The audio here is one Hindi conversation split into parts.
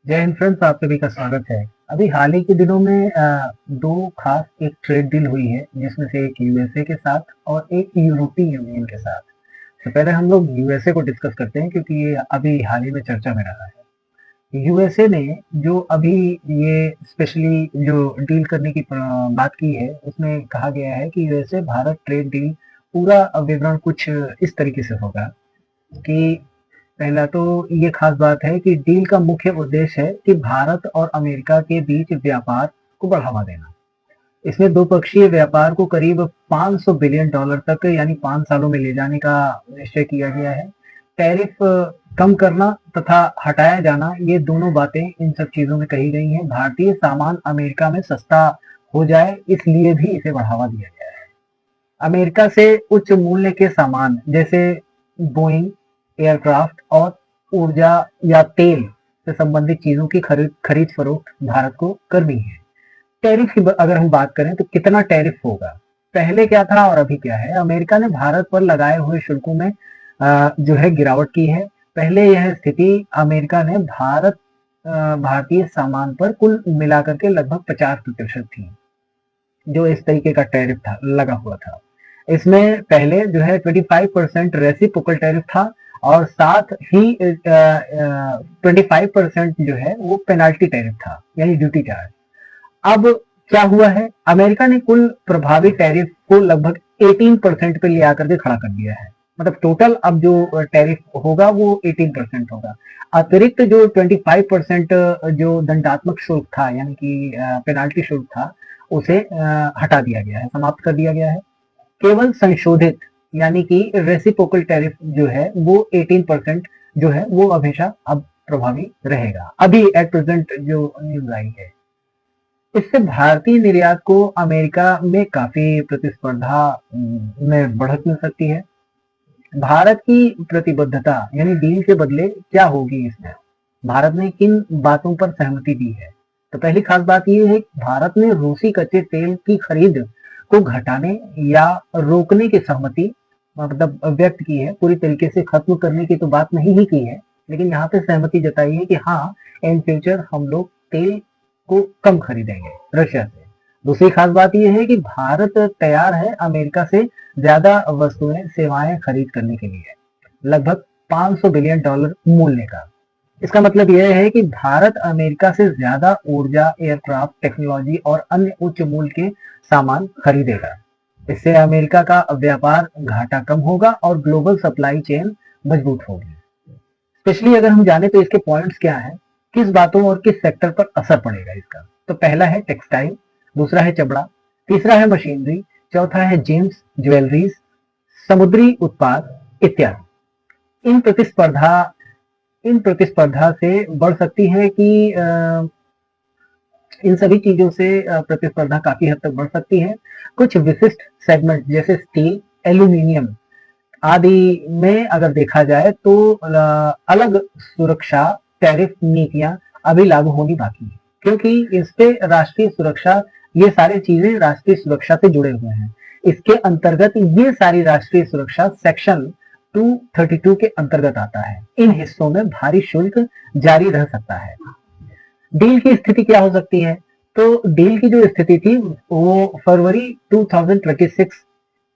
जय हिंद फ्रेंड्स, आप सभी का स्वागत है। अभी हाल ही के दिनों में दो खास एक ट्रेड डील हुई है, जिसमें से एक यूएसए के साथ और एक यूरोपीय यूनियन के साथ। तो पहले हम लोग यूएसए को डिस्कस करते हैं, क्योंकि ये अभी हाल ही में चर्चा में रहा है। यूएसए ने जो अभी ये स्पेशली जो डील करने की बात की है, उसमें कहा गया है कि यूएसए भारत ट्रेड डील पूरा विवरण कुछ इस तरीके से होगा कि पहला तो ये खास बात है कि डील का मुख्य उद्देश्य है कि भारत और अमेरिका के बीच व्यापार को बढ़ावा देना। इसमें दो पक्षीय व्यापार को करीब 500 बिलियन डॉलर तक यानी 5 सालों में ले जाने का निश्चय किया गया है। टैरिफ कम करना तथा हटाया जाना, ये दोनों बातें इन सब चीजों में कही गई हैं। भारतीय सामान अमेरिका में सस्ता हो जाए, इसलिए भी इसे बढ़ावा दिया गया है। अमेरिका से उच्च मूल्य के सामान जैसे बोइंग, एयरक्राफ्ट और ऊर्जा या तेल से संबंधित चीजों की खरीद खरीद फरोख्त भारत को करनी है। टैरिफ की अगर हम बात करें तो कितना टैरिफ होगा, पहले क्या था और अभी क्या है। अमेरिका ने भारत पर लगाए हुए शुल्कों में जो है गिरावट की है। पहले यह स्थिति अमेरिका ने भारतीय सामान पर कुल मिलाकर के लगभग 50% थी, जो इस तरीके का टैरिफ था लगा हुआ था। इसमें पहले जो है 25% रेसिप्रोकल टैरिफ था और साथ ही 25% जो है वो पेनाल्टी टैरिफ था, यानी ड्यूटी चार्ज। अब क्या हुआ है, अमेरिका ने कुल प्रभावी टैरिफ को लगभग 18% पे ले आकर के खड़ा कर दिया है। मतलब टोटल अब जो टैरिफ होगा वो 18% होगा। अतिरिक्त जो 25% जो दंडात्मक शुल्क था, यानी कि पेनाल्टी शुल्क था, उसे हटा दिया गया है, समाप्त कर दिया गया है। केवल संशोधित यानी कि रेसिप्रोकल टैरिफ जो है वो 18% जो है वो हमेशा अब प्रभावी रहेगा, अभी एट प्रेजेंट जो न्यूज आई है। इससे भारतीय निर्यात को अमेरिका में काफी प्रतिस्पर्धा में बढ़त मिल सकती है। भारत की प्रतिबद्धता यानी डील के बदले क्या होगी इसमें, भारत ने किन बातों पर सहमति दी है। तो पहली खास बात यह है कि भारत ने रूसी कच्चे तेल की खरीद को घटाने या रोकने की सहमति मतलब व्यक्त की है। पूरी तरीके से खत्म करने की तो बात नहीं ही की है, लेकिन यहाँ पे सहमति जताई है कि हाँ, इन फ्यूचर हम लोग तेल को कम खरीदेंगे रशिया से। दूसरी खास बात यह है कि भारत तैयार है अमेरिका से ज्यादा वस्तुएं सेवाएं खरीद करने के लिए, लगभग 500 बिलियन डॉलर मूल्य का। इसका मतलब यह है कि भारत अमेरिका से ज्यादा ऊर्जा, एयरक्राफ्ट, टेक्नोलॉजी और अन्य उच्च मूल्य के सामान खरीदेगा। इससे अमेरिका का व्यापार घाटा कम होगा और ग्लोबल सप्लाई चेन मजबूत होगी। स्पेशली अगर हम जाने तो इसके पॉइंट्स क्या है, किस बातों और किस सेक्टर पर असर पड़ेगा इसका। तो पहला है टेक्सटाइल, दूसरा है चमड़ा, तीसरा है मशीनरी, चौथा है जेम्स, ज्वेलरीज, समुद्री उत्पाद इत्यादि। इन प्रतिस्पर्धा से बढ़ सकती है कि इन सभी चीजों से प्रतिस्पर्धा काफी हद तक बढ़ सकती है। कुछ विशिष्ट सेगमेंट जैसे स्टील, एल्यूमिनियम आदि में अगर देखा जाए तो अलग सुरक्षा टैरिफ नीतियां अभी लागू होनी बाकी है, क्योंकि इस पे राष्ट्रीय सुरक्षा, ये सारी चीजें राष्ट्रीय सुरक्षा से जुड़े हुए हैं। इसके अंतर्गत ये सारी राष्ट्रीय सुरक्षा सेक्शन 232 के अंतर्गत आता है। इन हिस्सों में भारी शुल्क जारी रह सकता है। डील की स्थिति क्या हो सकती है, तो डील की जो स्थिति थी वो फरवरी 2026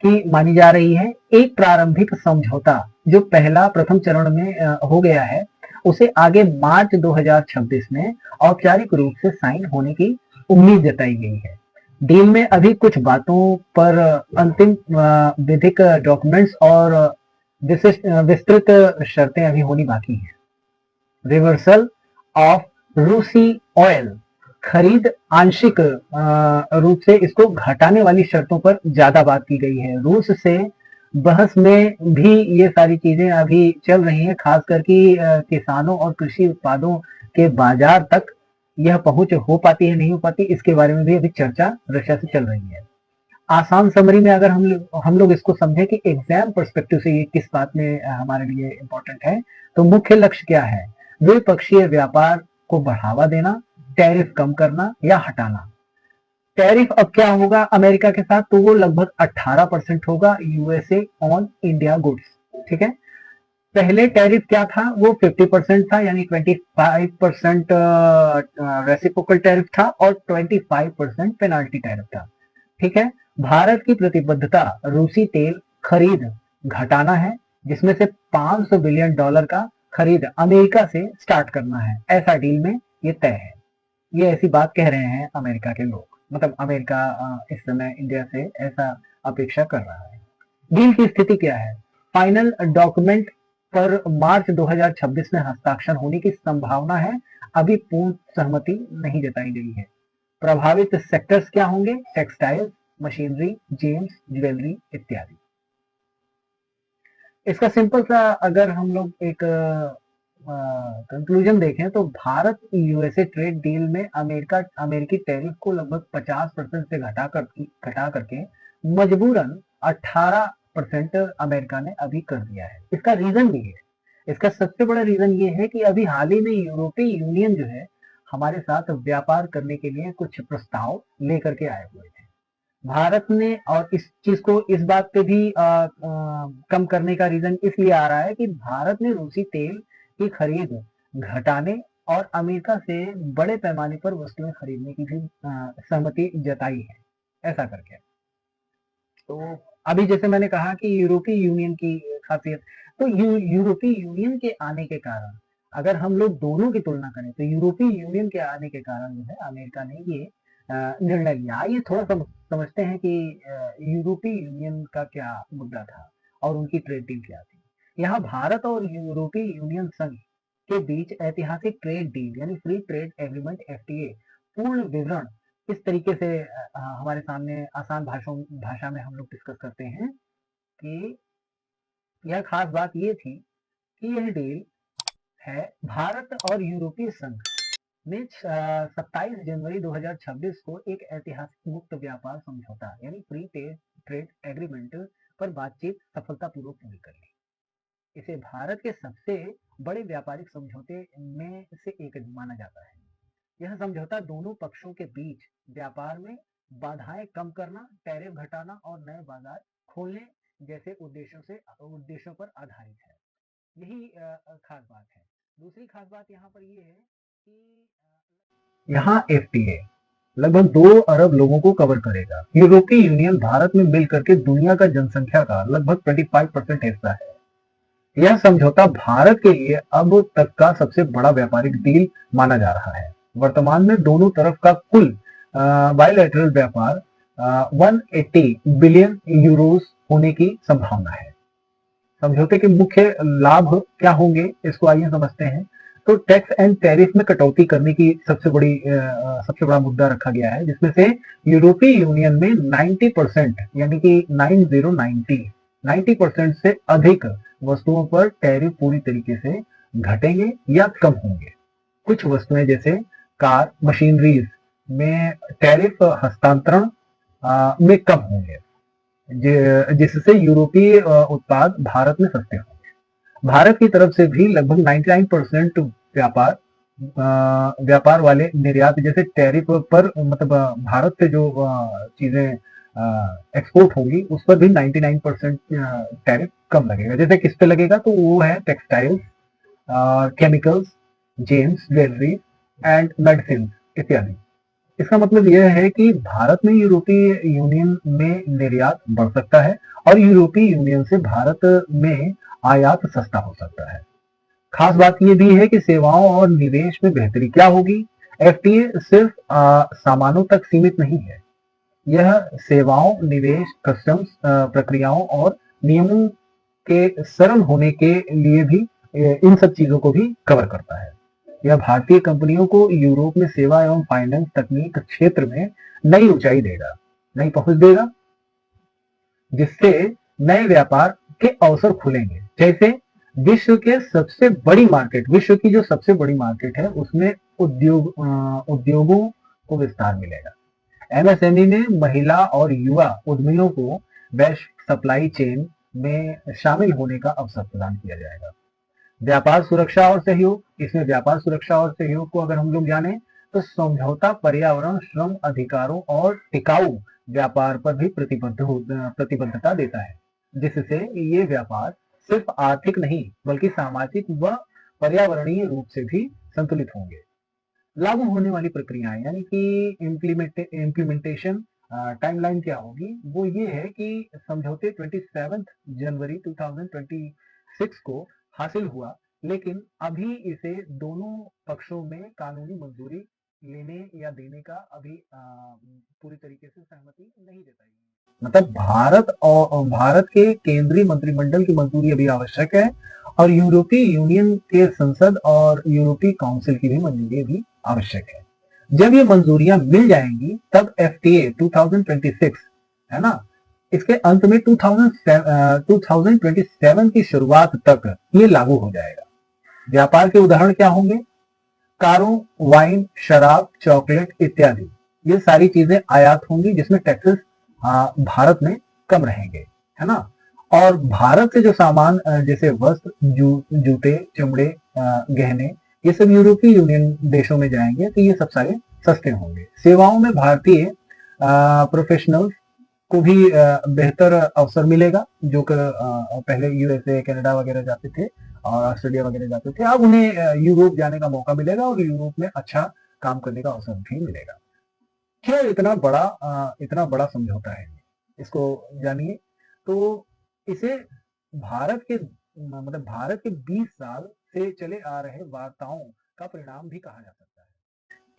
की मानी जा रही है। एक प्रारंभिक समझौता जो प्रथम चरण में हो गया है, उसे आगे मार्च 2026 में औपचारिक रूप से साइन होने की उम्मीद जताई गई है। डील में अभी कुछ बातों पर अंतिम विधिक डॉक्यूमेंट्स और विस्तृत शर्तें अभी होनी बाकी हैं। रिवर्सल ऑफ रूसी ऑयल, खरीद आंशिक रूप से इसको घटाने वाली शर्तों पर ज्यादा बात की गई है। रूस से बहस में भी ये सारी चीजें अभी चल रही हैं, खास करके किसानों और कृषि उत्पादों के बाजार तक यह पहुंच हो पाती है नहीं हो पाती, इसके बारे में भी अभी चर्चा रशिया से चल रही है। आसान समरी में अगर हम लोग इसको समझे कि एग्जाम पर्सपेक्टिव से ये किस बात में हमारे लिए इंपॉर्टेंट है, तो मुख्य लक्ष्य क्या है, द्विपक्षीय व्यापार को बढ़ावा देना, टैरिफ कम करना या हटाना। टैरिफ अब क्या होगा अमेरिका के साथ, तो वो लगभग 18% होगा यूएसए ऑन इंडिया गुड्स। ठीक है, पहले टैरिफ क्या था, वो 50% था, यानी 25% रेसिप्रोकल टैरिफ था और 25% पेनाल्टी टैरिफ था। ठीक है। भारत की प्रतिबद्धता रूसी तेल खरीद घटाना है, जिसमें से $500 बिलियन का खरीद अमेरिका से स्टार्ट करना है। ऐसा डील में ये तय है। ये ऐसी बात कह रहे हैं अमेरिका के लोग, मतलब अमेरिका इस समय इंडिया से ऐसा अपेक्षा कर रहा है। डील की स्थिति क्या है? फाइनल डॉक्यूमेंट पर मार्च 2026 में हस्ताक्षर होने की संभावना है। अभी पूर्ण सहमति नहीं जताई गई है। प्रभावित सेक्टर्स क्या होंगे? टेक्सटाइल, मशीनरी, जेम्स, ज्वेलरी इत्यादि। इसका सिंपल सा अगर हम लोग एक कंक्लूजन देखें तो भारत यूएसए ट्रेड डील में अमेरिकी टैरिफ को लगभग 50% से घटा करके मजबूरन 18% अमेरिका ने अभी कर दिया है। इसका रीजन भी है, इसका सबसे बड़ा रीजन ये है कि अभी हाल ही में यूरोपीय यूनियन जो है हमारे साथ व्यापार करने के लिए कुछ प्रस्ताव लेकर के आए हुए थे। भारत ने, और इस चीज को इस बात पे भी कम करने का रीजन इसलिए आ रहा है कि भारत ने रूसी तेल की खरीद घटाने और अमेरिका से बड़े पैमाने पर वस्तुएं खरीदने की भी सहमति जताई है, ऐसा करके। तो अभी जैसे मैंने कहा कि यूरोपीय यूनियन की खासियत, तो यूरोपीय यूनियन के आने के कारण, अगर हम लोग दोनों की तुलना करें तो यूरोपीय यूनियन के आने के कारण जो है अमेरिका ने ये निर्णय लिया। ये थोड़ा समझते हैं कि यूरोपीय यूनियन का क्या मुद्दा था और उनकी ट्रेड डील क्या थी। यहाँ भारत और यूरोपीय यूनियन संघ के बीच ऐतिहासिक ट्रेड डील यानी फ्री ट्रेड एग्रीमेंट एफटीए पूर्ण विवरण इस तरीके से हमारे सामने आसान भाषा में हम लोग डिस्कस करते हैं कि यह खास बात ये थी कि यह डील है भारत और यूरोपीय संघ में 27 जनवरी 2026 को एक ऐतिहासिक मुक्त व्यापार समझौता यानी फ्री ट्रेड एग्रीमेंट पर बातचीत सफलतापूर्वक पूरी कर ली। इसे भारत के सबसे बड़े व्यापारिक समझौते में से एक माना जाता है। यह समझौता दोनों पक्षों के बीच व्यापार में बाधाएं कम करना, टैरिफ घटाना और नए बाजार खोलने जैसे उद्देश्यों पर आधारित है। यही खास बात है। दूसरी खास बात यहाँ पर ये है कि यहाँ एफटीए लगभग 2 अरब लोगों को कवर करेगा। यूरोपीय यूनियन भारत में मिलकर के दुनिया का जनसंख्या का लगभग 25% हिस्सा है। यह समझौता भारत के लिए अब तक का सबसे बड़ा व्यापारिक डील माना जा रहा है। वर्तमान में दोनों तरफ का कुल बायलैटरल व्यापार 180 बिलियन यूरोस होने की संभावना है। समझौते के मुख्य लाभ क्या होंगे, इसको आइए समझते हैं। तो टैक्स एंड टैरिफ में कटौती करने की सबसे बड़ा मुद्दा रखा गया है, जिसमें से यूरोपीय यूनियन में 90% यानी कि 90% से अधिक वस्तुओं पर टैरिफ पूरी तरीके से घटेंगे या कम होंगे। कुछ वस्तुएं जैसे कार, मशीनरीज में टैरिफ हस्तांतरण में कम होंगे, जिससे यूरोपीय उत्पाद भारत में सस्ते होंगे। भारत की तरफ से भी लगभग 99% व्यापार वाले निर्यात जैसे टैरिफ पर, मतलब भारत से जो चीजें एक्सपोर्ट होगी उस पर भी 99% टैरिफ कम लगेगा। जैसे किस पे लगेगा, तो वो है textiles, chemicals, James, jewellery and medicine इत्यादि। इसका मतलब यह है कि भारत में यूरोपीय यूनियन में निर्यात बढ़ सकता है और यूरोपीय यूनियन से भारत में आयात सस्ता हो सकता है। खास बात यह भी है कि सेवाओं और निवेश में बेहतरी क्या होगी। एफटीए सिर्फ सामानों तक सीमित नहीं है, यह सेवाओं, निवेश, कस्टम्स प्रक्रियाओं और नियमों के सरल होने के लिए भी इन सब चीजों को भी कवर करता है। यह भारतीय कंपनियों को यूरोप में सेवा एवं फाइनेंस तकनीक क्षेत्र में नई ऊंचाई देगा, नई पहुंच देगा, जिससे नए व्यापार के अवसर खुलेंगे। जैसे विश्व की जो सबसे बड़ी मार्केट है उसमें उद्योगों को विस्तार मिलेगा। एमएसएमई में महिला और युवा उद्यमियों को वैश्विक सप्लाई चेन में शामिल होने का अवसर प्रदान किया जाएगा। व्यापार सुरक्षा और सहयोग, इसमें व्यापार सुरक्षा और सहयोग को अगर हम लोग जाने तो समझौता पर्यावरण, श्रम अधिकारों और टिकाऊ व्यापार पर भी प्रतिबद्धता देता है, जिससे ये व्यापार सिर्फ आर्थिक नहीं बल्कि सामाजिक व पर्यावरणीय रूप से भी संतुलित होंगे। लागू होने वाली प्रक्रियाएं यानी कि इम्प्लीमेंटेशन टाइमलाइन क्या होगी, वो ये है कि समझौते 27 जनवरी 2026 को हासिल हुआ, लेकिन अभी इसे दोनों पक्षों में कानूनी मंजूरी लेने या देने का अभी पूरी तरीके से सहमति नहीं जताई गई। मतलब भारत के केंद्रीय मंत्रिमंडल की मंजूरी अभी आवश्यक है और यूरोपीय यूनियन के संसद और यूरोपीय काउंसिल की भी मंजूरी भी आवश्यक है। जब ये मंजूरियां मिल जाएंगी तब एफटीए 2026 है ना, इसके अंत में 2027 की शुरुआत तक ये लागू हो जाएगा। व्यापार के उदाहरण क्या होंगे? कारों, वाइन, शराब, चॉकलेट इत्यादि ये सारी चीजें आयात होंगी जिसमें टैक्सेस भारत में कम रहेंगे, है ना। और भारत से जो सामान जैसे वस्त्र, जूते, चमड़े, गहने, ये सब यूरोपीय यूनियन देशों में जाएंगे तो ये सब सारे सस्ते होंगे। सेवाओं में भारतीय प्रोफेशनल्स को भी बेहतर अवसर मिलेगा, जो कि पहले यूएसए, कनाडा वगैरह जाते थे और ऑस्ट्रेलिया वगैरह जाते थे, अब उन्हें यूरोप जाने का मौका मिलेगा और यूरोप में अच्छा काम करने का अवसर भी मिलेगा। खैर इतना बड़ा समझौता है, इसको जानिए। तो इसे भारत के मतलब भारत के 20 साल से चले आ रहे वार्ताओं का परिणाम भी कहा जा सकता है।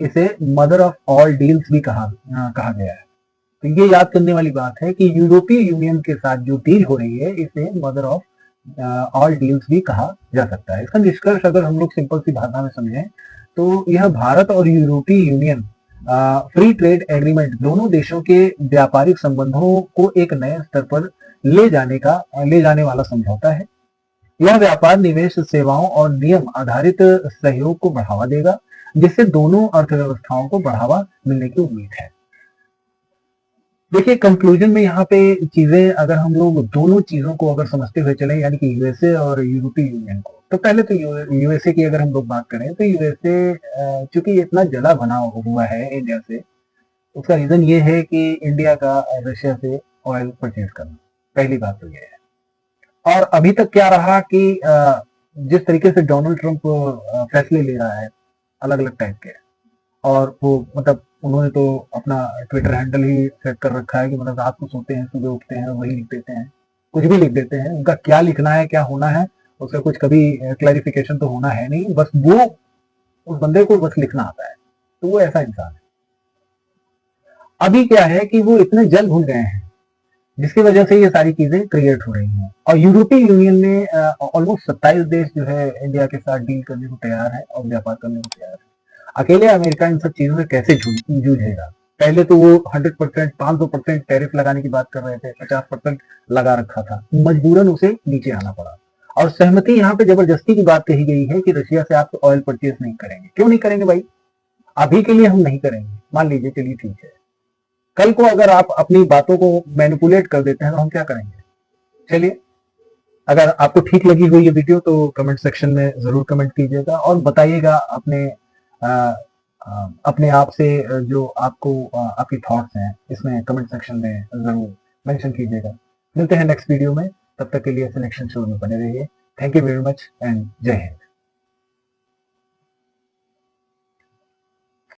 इसे मदर ऑफ ऑल डील्स भी कहा गया है। तो ये याद करने वाली बात है कि यूरोपीय यूनियन के साथ जो डील हो रही है इसे मदर ऑफ ऑल डील्स भी कहा जा सकता है। इसका निष्कर्ष अगर हम लोग सिंपल सी भाषा में समझें तो यह भारत और यूरोपीय यूनियन फ्री ट्रेड एग्रीमेंट दोनों देशों के व्यापारिक संबंधों को एक नए स्तर पर ले जाने वाला समझौता है। यह व्यापार, निवेश, सेवाओं और नियम आधारित सहयोग को बढ़ावा देगा, जिससे दोनों अर्थव्यवस्थाओं को बढ़ावा मिलने की उम्मीद है। देखिए कंक्लूजन में यहाँ पे चीजें अगर हम लोग दोनों चीजों को अगर समझते हुए चले, यानी कि यूएसए और यूरोपीय यूनियन को, तो पहले तो यूएसए की अगर हम लोग बात करें तो यूएसए चूंकि इतना जला बना हुआ है इंडिया से, उसका रीजन ये है कि इंडिया का रशिया से ऑयल परचेज करना, पहली बात तो ये है। और अभी तक क्या रहा कि जिस तरीके से डोनाल्ड ट्रंप फैसले ले रहा है अलग अलग टाइप के, और वो मतलब उन्होंने तो अपना ट्विटर हैंडल ही सेट कर रखा है कि मतलब रात को सोते हैं, सुबह उठते हैं, वही लिख देते हैं, कुछ भी लिख देते हैं। उनका क्या लिखना है, क्या होना है, उसका कुछ कभी क्लैरिफिकेशन तो होना है नहीं, बस वो उस बंदे को बस लिखना आता है, तो वो ऐसा इंसान है। अभी क्या है कि वो इतने जल भूल गए हैं जिसकी वजह से ये सारी चीजें क्रिएट हो रही हैं। और यूरोपीय यूनियन में ऑलमोस्ट 27 देश जो है इंडिया के साथ डील करने को तैयार है और व्यापार करने को तैयार है। अकेले अमेरिका इन सब चीजों से कैसे जूझेगा? पहले तो वो 100%, 500% टैरिफ लगाने की बात कर रहे थे, 50% लगा रखा था, मजबूरन उसे नीचे आना पड़ा। और सहमति यहाँ पे जबरदस्ती की बात कही गई है कि रशिया से आप ऑयल परचेज नहीं करेंगे। क्यों नहीं करेंगे भाई? अभी के लिए हम नहीं करेंगे, मान लीजिए, चलिए ठीक है, कल को अगर आप अपनी बातों को मैनिपुलेट कर देते हैं तो हम क्या करेंगे? चलिए, अगर आपको ठीक लगी हुई ये वीडियो तो कमेंट सेक्शन में जरूर कमेंट कीजिएगा और बताइएगा अपने आप से जो आपको आपकी थॉट्स हैं इसमें कमेंट सेक्शन में जरूर मेंशन कीजिएगा। मिलते हैं नेक्स्ट वीडियो में, तब तक के लिए सिलेक्शन शो में बने रहिए। Thank you very much and जय हिंद।